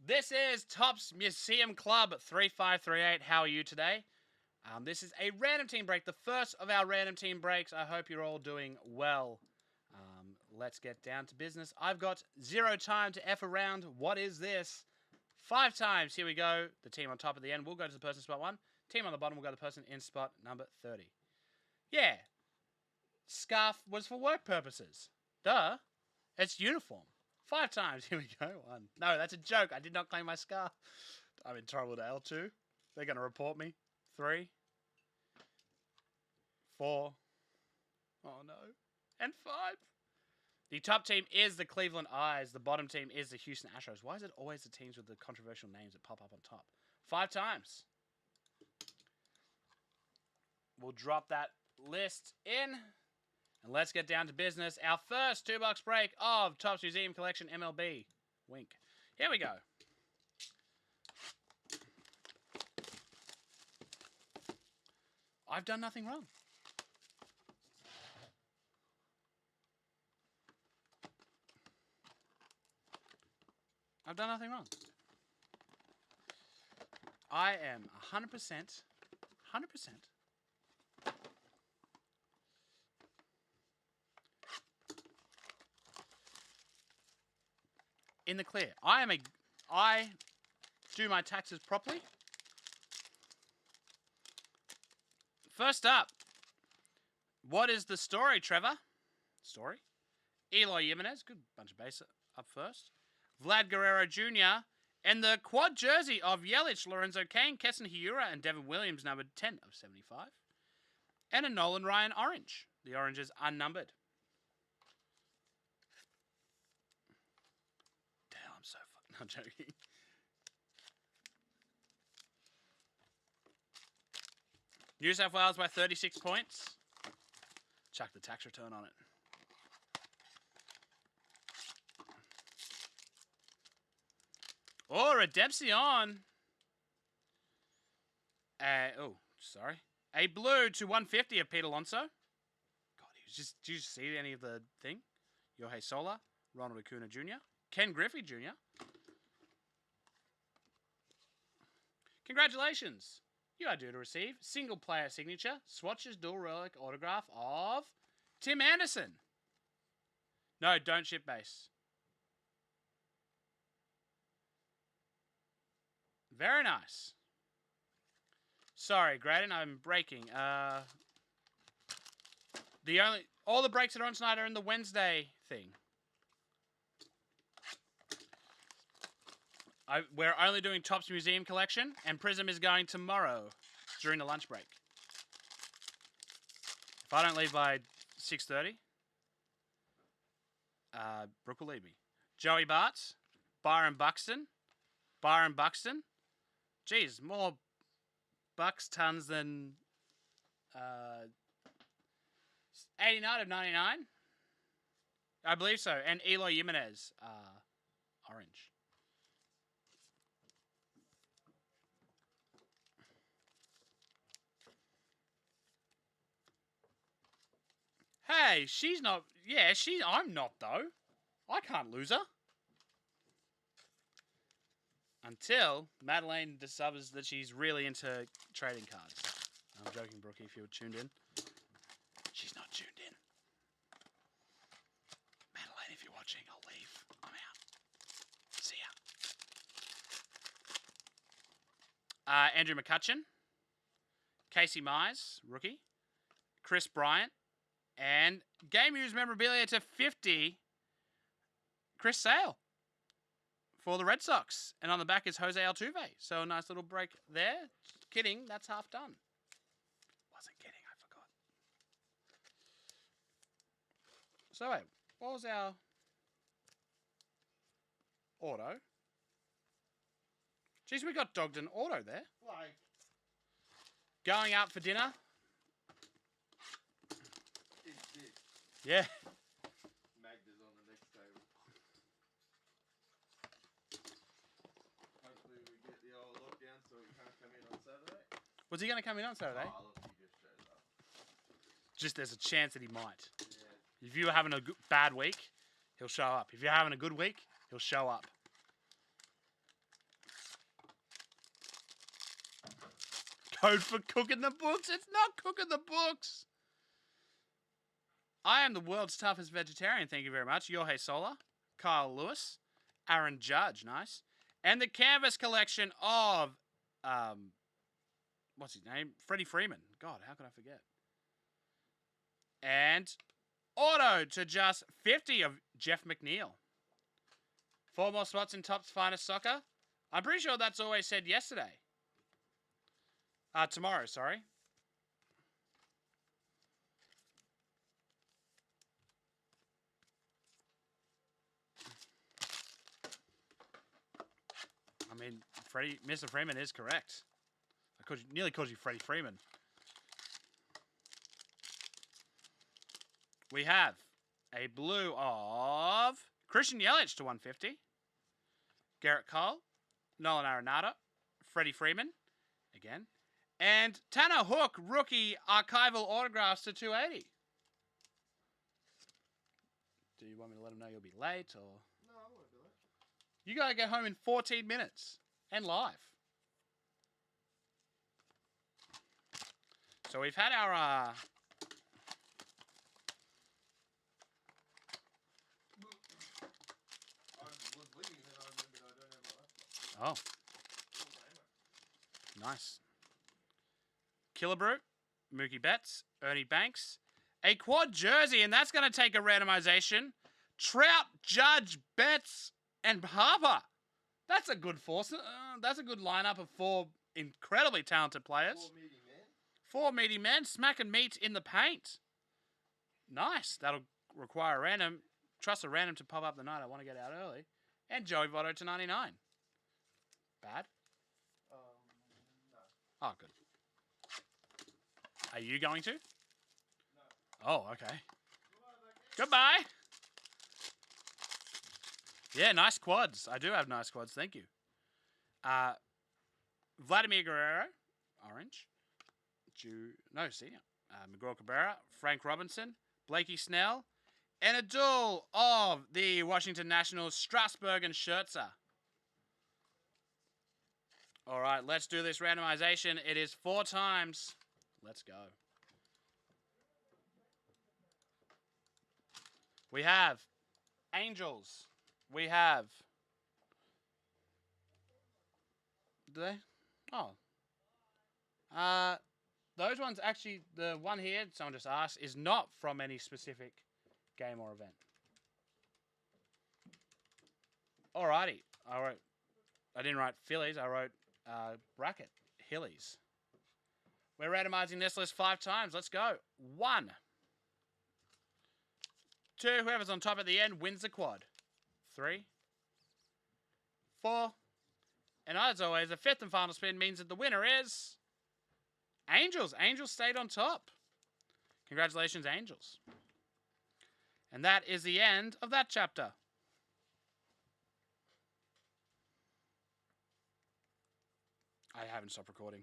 This is Topps Museum Club 3538. How are you today? This is a random team break, the first of our random team breaks. I hope you're all doing well. Let's get down to business. I've got 0 time to F around. What is this? 5 times. Here we go. The team on top at the end will go to the person in spot 1. Team on the bottom will go to the person in spot number 30. Yeah. Scarf was for work purposes. Duh. It's uniform. 5 times. Here we go. 1. No, that's a joke. I did not claim my scarf. I'm in trouble to L2. They're going to report me. 3. 4. Oh, no. And 5. The top team is the Cleveland Eyes. The bottom team is the Houston Astros. Why is it always the teams with the controversial names that pop up on top? 5 times. We'll drop that list in. And let's get down to business. Our first 2-box break of Topps Museum Collection MLB. Wink. Here we go. I've done nothing wrong. I've done nothing wrong. I am 100%, in the clear. I do my taxes properly. First up, what is the story, Trevor? Story? Eloy Jimenez, good bunch of base up first. Vlad Guerrero Jr. and the quad jersey of Yelich, Lorenzo Cain, Keston Hiura, and Devin Williams, numbered 10 of 75. And a Nolan Ryan orange. The orange is unnumbered. Damn, I'm so fucking not joking. New South Wales by 36 points. Chuck the tax return on it. Oh, Redemption. Sorry. A blue to 150 of Pete Alonso. God, he was just. Did you see any of the thing? Yohei Sola, Ronald Acuna Jr., Ken Griffey Jr. Congratulations. You are due to receive single player signature, swatches dual relic autograph of Tim Anderson. No, don't ship base. Very nice. Sorry, Graydon, I'm breaking. All the breaks that are on tonight are in the Wednesday thing. We're only doing Topps Museum Collection, and Prism is going tomorrow during the lunch break. If I don't leave by 6:30, Brooke will leave me. Joey Bart, Byron Buxton. Geez, more Bucks tons than 89 of 99. I believe so. And Eloy Jimenez, orange. Hey, she's not. Yeah, I'm not, though. I can't lose her. Until Madeleine discovers that she's really into trading cards. I'm joking, Brookie, if you're tuned in. She's not tuned in. Madeleine, if you're watching, I'll leave. I'm out. See ya. Andrew McCutcheon. Casey Mize, rookie. Chris Bryant. And Game Used Memorabilia to 50. Chris Sale. For the Red Sox. And on the back is Jose Altuve. So a nice little break there. Kidding, that's half done. Wasn't kidding, I forgot. So wait, what was our auto? Jeez, we got dogged an auto there. Why? Going out for dinner. It's this. Yeah. Magda's on the next table. Hopefully we get the old lockdown so we can't come in on Saturday. Was he going to come in on Saturday? Oh, look, he just shows up. Just there's a chance that he might. Yeah. If you were having a bad week, he'll show up. If you're having a good week, he'll show up. Code for cooking the books. It's not cooking the books. I am the world's toughest vegetarian. Thank you very much. Yohei Sola, Kyle Lewis, Aaron Judge. Nice. And the canvas collection of, what's his name? Freddie Freeman. God, how could I forget? And auto to just 50 of Jeff McNeil. 4 more spots in Topps Finest Soccer. I'm pretty sure that's always said yesterday. Tomorrow, sorry. I mean, Mr. Freeman is correct. Nearly called you Freddie Freeman. We have a blue of Christian Yelich to 150. Garrett Cole, Nolan Arenado, Freddie Freeman, again. And Tanner Hook, rookie archival autographs to 280. Do you want me to let him know you'll be late, or? No, I won't do it. You gotta get home in 14 minutes and live. So we've had our I was leaving and then I remembered I don't have my laptop. Oh, nice. Killebrew, Mookie Betts, Ernie Banks, a quad jersey, and that's going to take a randomization. Trout, Judge, Betts, and Harper. That's a good force. That's a good lineup of 4 incredibly talented players. 4 meaty men. 4 meaty men, smack and meet in the paint. Nice. That'll require a random. Trust a random to pop up the night. I want to get out early. And Joey Votto to 99. Bad? No. Oh, good. Are you going to? No. Oh, okay. Goodbye. Yeah, nice quads. I do have nice quads. Thank you. Vladimir Guerrero, orange. Senior. Miguel Cabrera, Frank Robinson, Blakey Snell, and a duel of the Washington Nationals, Strasburg and Scherzer. All right, let's do this randomization. It is 4 times. Let's go. We have Angels. We have... Do they? Oh. Those ones actually, the one here, someone just asked, is not from any specific game or event. Alrighty. I didn't write Phillies, I wrote bracket Hillies. We're randomizing this list 5 times. Let's go. 1, 2, whoever's on top at the end wins the quad. 3, 4, and as always, the 5th and final spin means that the winner is Angels. Angels stayed on top. Congratulations, Angels. And that is the end of that chapter. I haven't stopped recording.